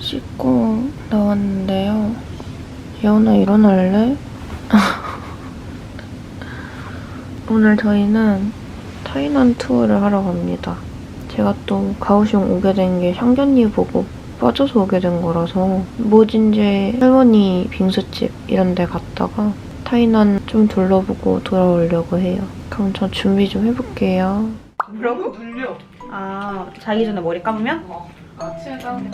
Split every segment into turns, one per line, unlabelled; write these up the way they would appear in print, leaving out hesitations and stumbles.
씻고 나왔는데요. 예원아 일어날래? 오늘 저희는 타이난 투어를 하러 갑니다. 제가 또 가오슝 오게 된 게 샹견니 보고 빠져서 오게 된 거라서 모진제 할머니 빙수집 이런 데 갔다가 타이난 좀 둘러보고 돌아오려고 해요. 그럼 저 준비 좀 해볼게요.
뭐라고? 눌려. 아, 자기 전에 머리 감으면?
아침에 감으면.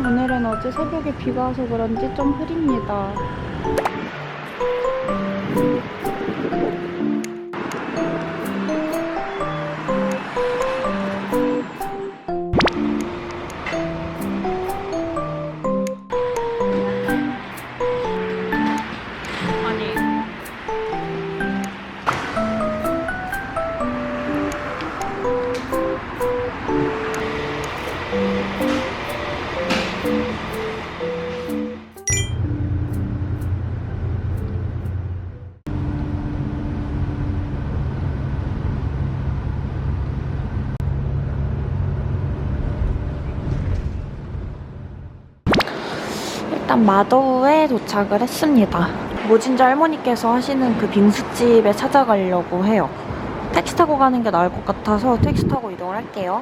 오늘은 어제 새벽에 비가 와서 그런지 좀 흐립니다.
일단 마더우에 도착을 했습니다. 모진자 할머니께서 하시는 그 빙수집에 찾아가려고 해요. 택시 타고 가는 게 나을 것 같아서 택시 타고 이동을 할게요.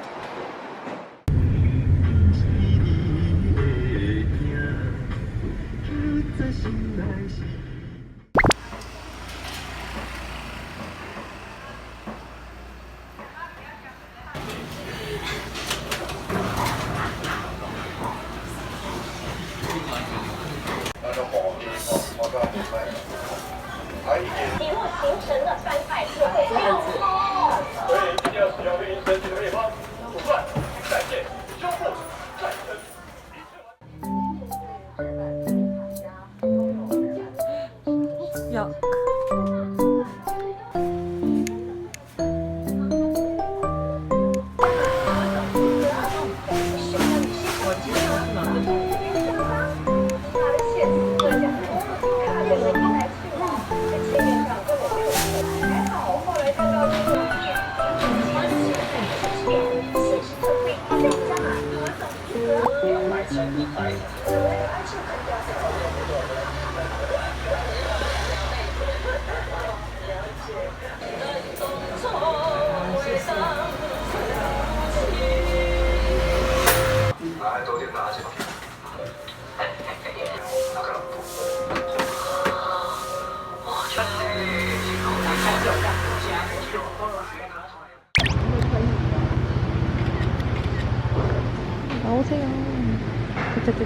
야.
나오세요. 됐다.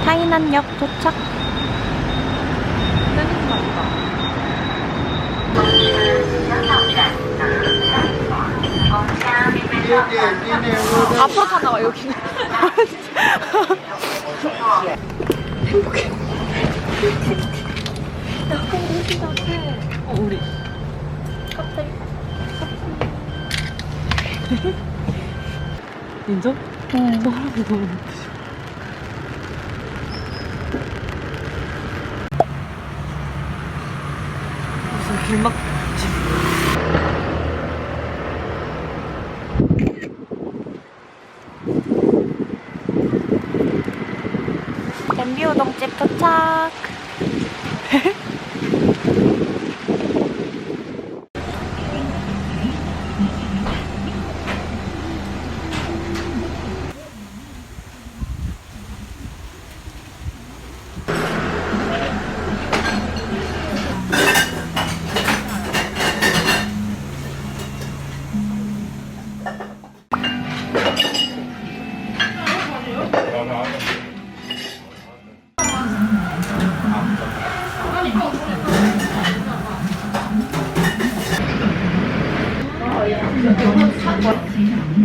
타이난역 도착.
앞으로 다 나와, 여기는. 행복해. 야, 공기다,
우리.
갑자기.
인정?
응.
사람이 너무 예쁘지. 무슨 길막집. 냄비 우동집 도착.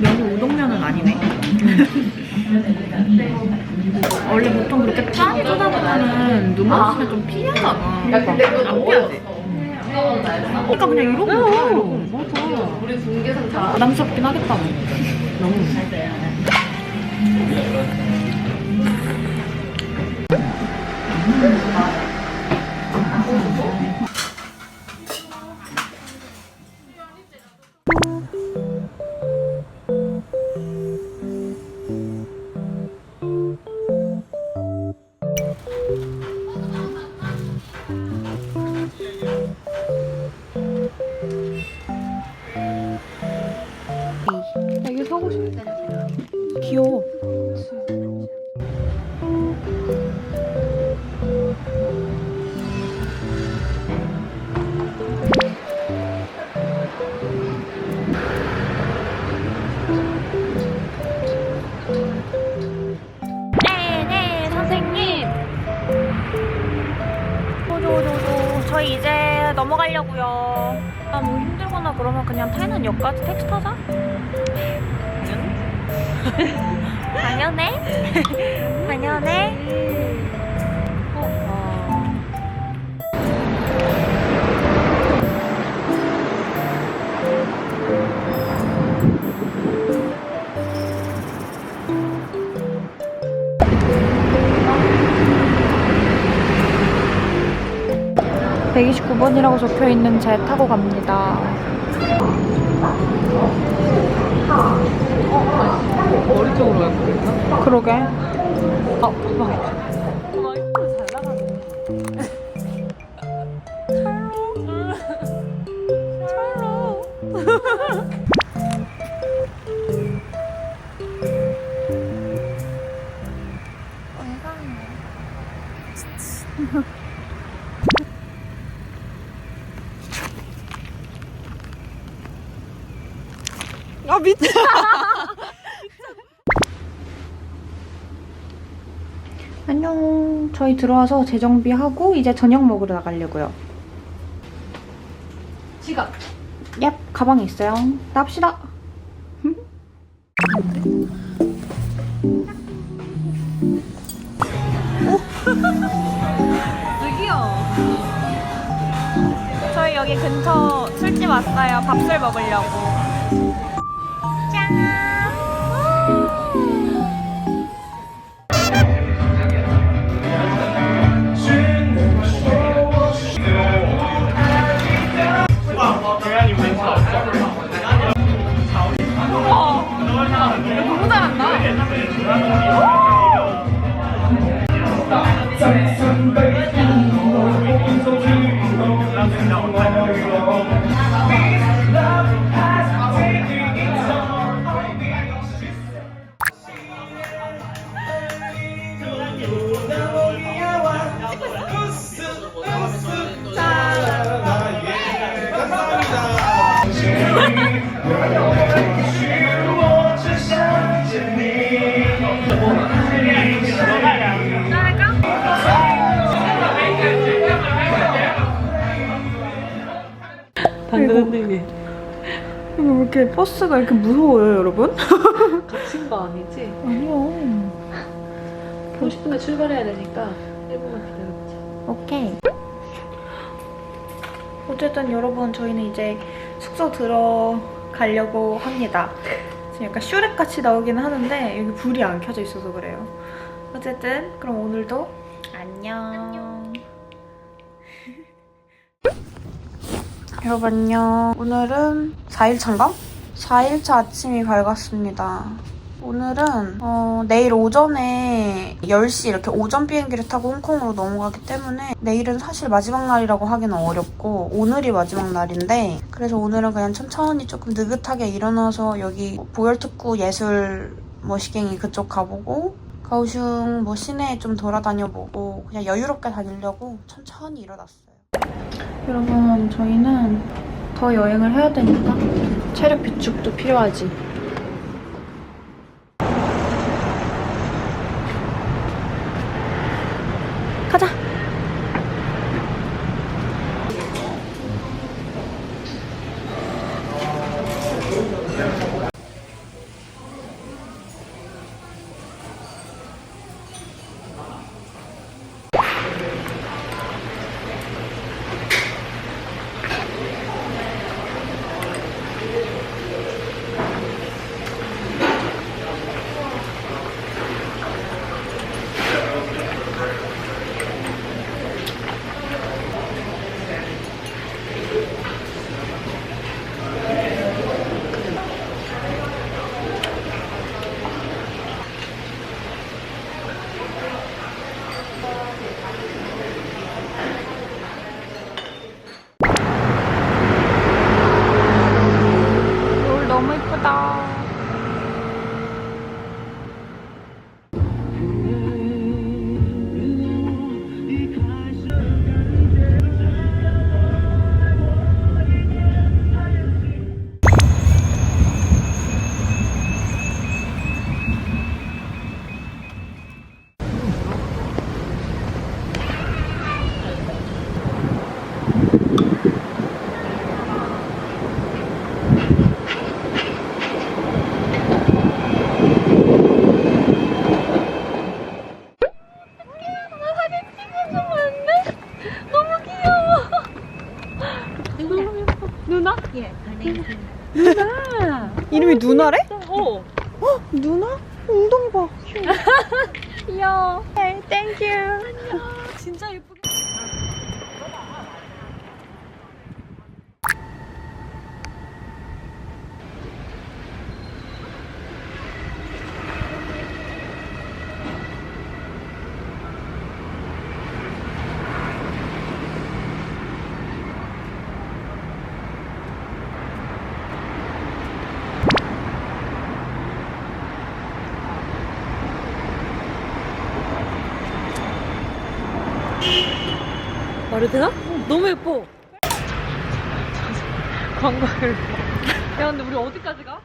여기 우동면은 아니네. 원래 보통 그렇게 짠 쏟아보면은 눈 맞으면 좀 피하잖아. 안 피하지? 그러니까 그냥 이러고 맞아. 부담스럽긴 하겠다. 너무.
이게 사고 싶어.
귀여워. 네, 선생님. 저희 이제 넘어가려고요. 뭐 힘들거나 그러면 그냥 타이난 역까지 택시 타자? 당연해? 당연해? 어. 129번이라고 적혀있는 제 타고 갑니다.
머리 쪽으로 갈 거겠다?
그러게. 아 미쳐. 안녕. 저희 들어와서 재정비하고 이제 저녁 먹으러 나가려고요.
지갑.
얍, 가방에 있어요. 납시다.
여기요.
저희 여기 근처 술집 왔어요. 밥술 먹으려고.
너무 잘한다.
당근흔들기.
이거 왜 이렇게 버스가 이렇게 무서워요, 여러분?
갇힌 거 아니지?
아니요.
50분에 출발해야 되니까 1분만 기다려보자.
오케이. 어쨌든 여러분 저희는 이제 숙소 들어가려고 합니다. 지금 약간 슈렉같이 나오긴 하는데 여기 불이 안 켜져 있어서 그래요. 어쨌든 그럼 오늘도 안녕. 여러분 안녕. 오늘은 4일차인가? 4일차 아침이 밝았습니다. 오늘은 내일 오전에 10시 이렇게 오전 비행기를 타고 홍콩으로 넘어가기 때문에 내일은 사실 마지막 날이라고 하기는 어렵고 오늘이 마지막 날인데 그래서 오늘은 그냥 천천히 조금 느긋하게 일어나서 여기 보열특구 예술 머시갱이 그쪽 가보고 가오슝 뭐 시내에 좀 돌아다녀보고 그냥 여유롭게 다니려고 천천히 일어났어요. 여러분 저희는 더 여행을 해야 되니까 체력 비축도 필요하지. 가자. 누나래?
어.
누나? 엉덩이 봐.
귀여워.
네, 땡큐.
진짜 예쁘게. 말해도 되나? 너무 예뻐. 광고를. 야, 근데 우리 어디까지 가?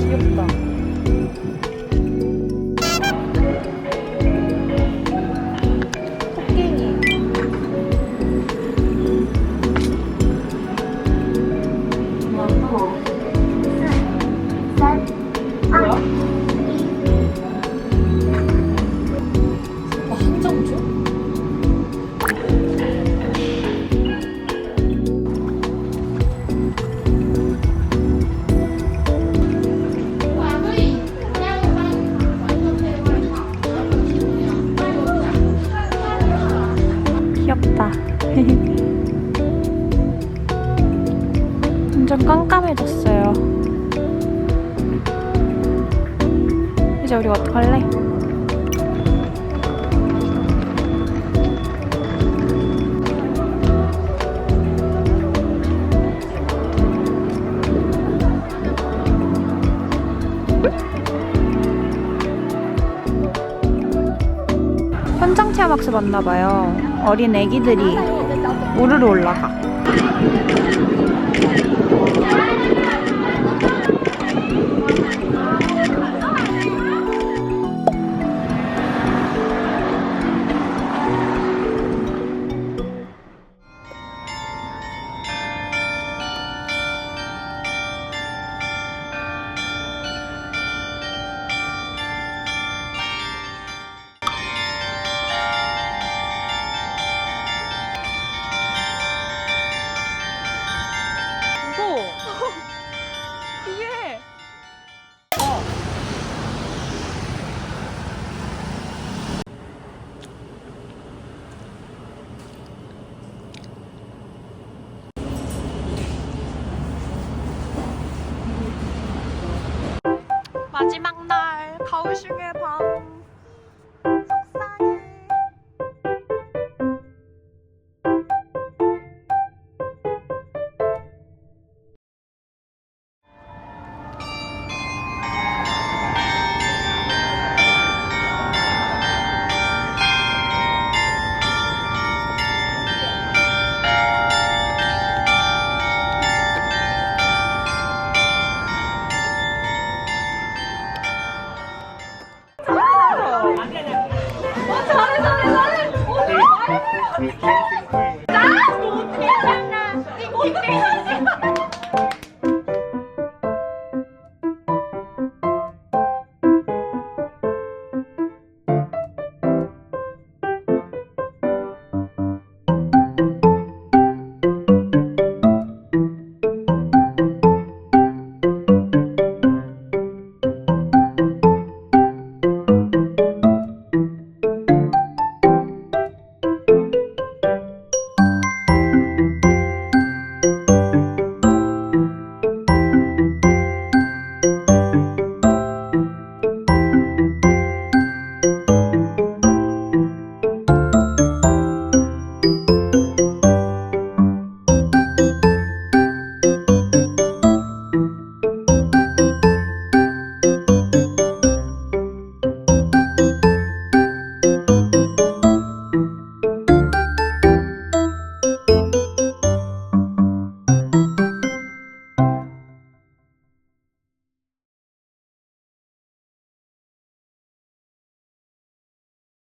귀엽다. 토끼니.
한정 줘?
귀엽다. 완전 깜깜해졌어요. 이제 우리 어떡할래? 현장 체험학습 왔나봐요. 어린 애기들이 우르르 올라가.
무서워.
이게 마지막 날 가오슝의 밤. 속상해.
Thank you.